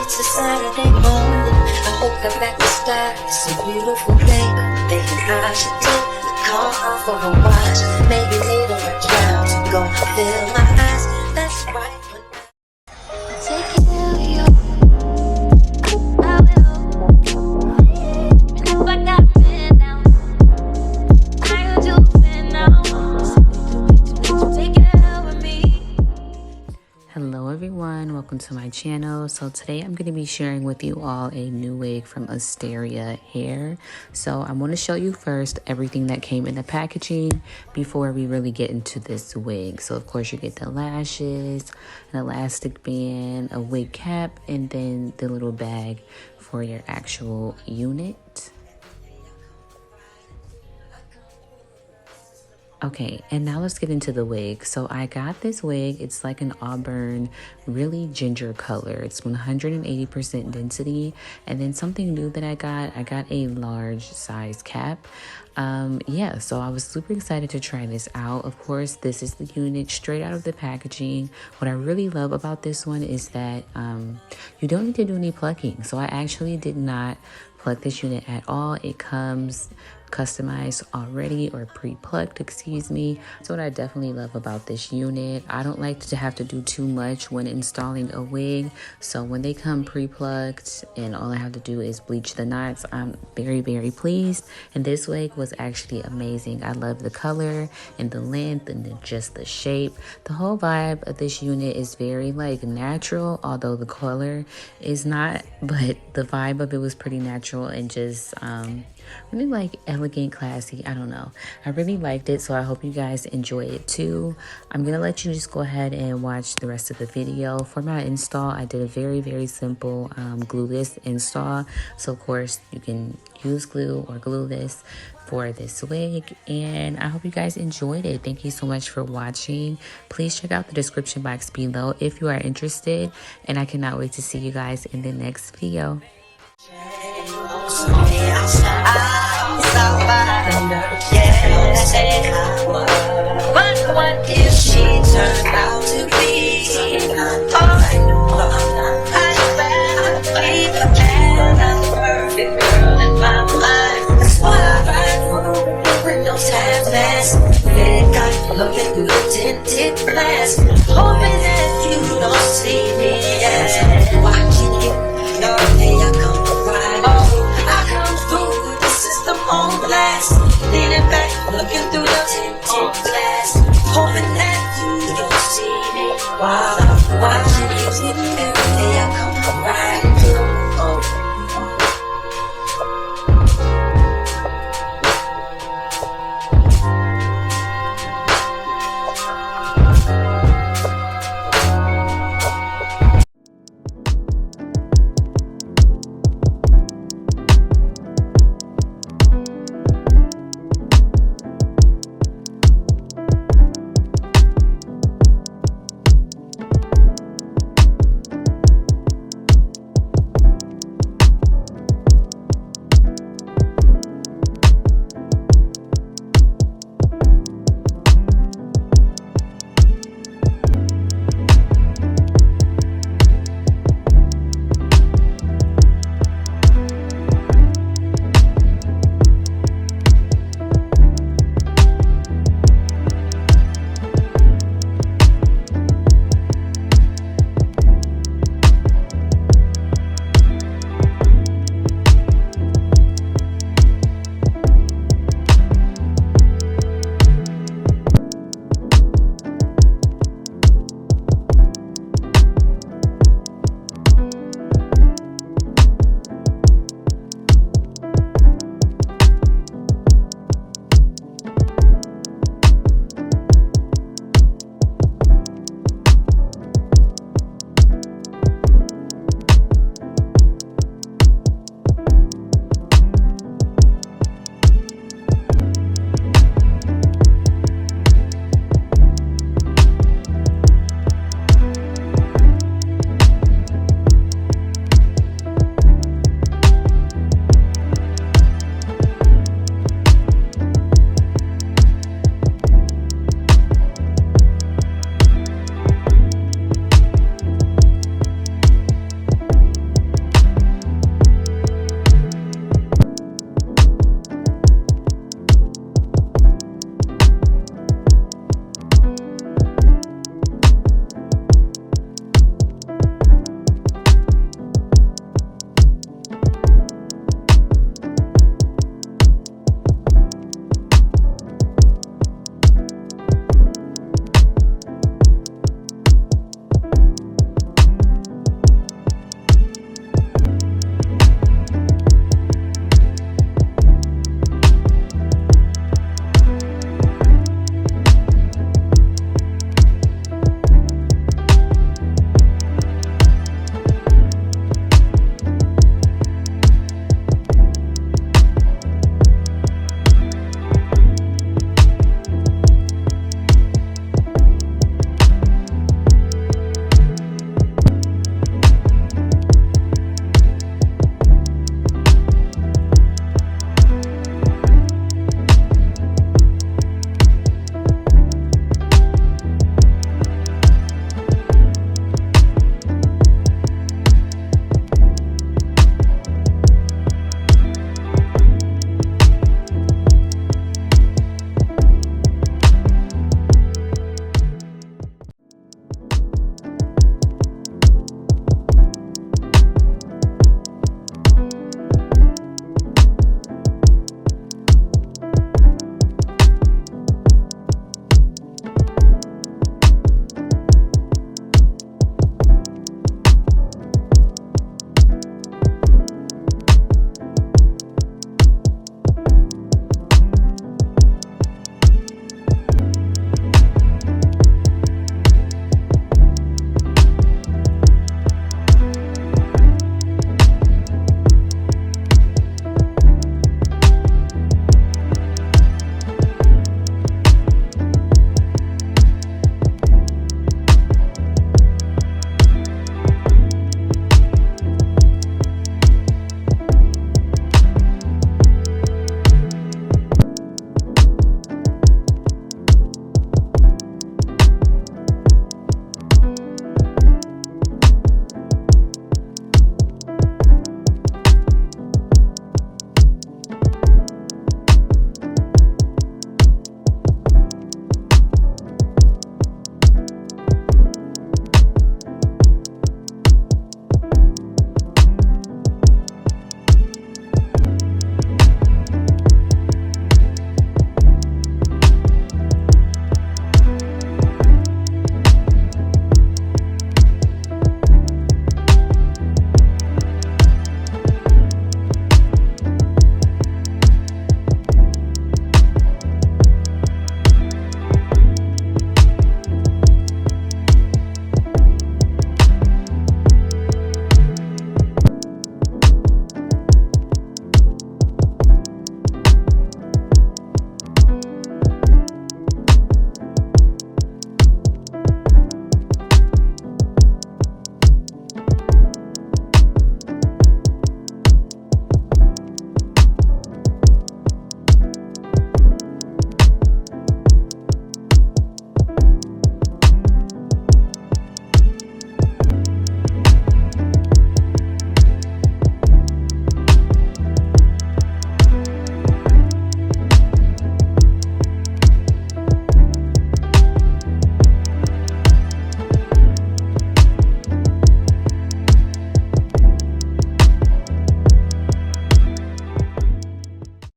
It's a Saturday morning. I woke up at the sky. It's a beautiful day. Thinking I should take the car off for a watch. Maybe later I drown to go fill my eyes. That's right. Take it out, yo. I will. And if I got been now, I will do it now. Take it out with me. Hello everyone, welcome to my channel. So today I'm going to be sharing with you all a new wig from Asteria hair. So I want to show you first everything that came in the packaging before we really get into this wig. So of course you get the lashes, an elastic band, a wig cap, and then the little bag for your actual unit. Okay, and now let's get into the wig. So I got this wig. It's like an Auburn, really ginger color. It's 180% density. And then something new that I got a large size cap. Yeah, so I was super excited to try this out. Of course, this is the unit straight out of the packaging. What I really love about this one is that you don't need to do any plucking. So I actually did not pluck this unit at all. It comes customized already, or pre-plucked, excuse me. That's what I definitely love about this unit. I don't like to have to do too much when installing a wig, so when they come pre-plucked and all I have to do is bleach the knots, I'm very pleased. And this wig was actually amazing. I love the color and the length and just the shape. The whole vibe of this unit is very like natural, although the color is not, but the vibe of it was pretty natural and just really like elegant, classy. I don't know, I really liked it, so I hope you guys enjoy it too. I'm gonna let you just go ahead and watch the rest of the video. For my install, I did a very simple glueless install, so of course you can use glue or glueless for this wig, and I hope you guys enjoyed it. Thank you so much for watching. Please check out the description box below if you are interested, and I cannot wait to see you guys in the next video. But what if she turned out to be? I'd rather be the man of the perfect girl in my mind. That's why I ride for the windows half fast. Think I'm looking through the tinted glass, hoping that you don't see me as watching you. Every day I come right on. I come through the system on blast, leaning back, looking through the tinted glass, hoping that you don't see me. Wow.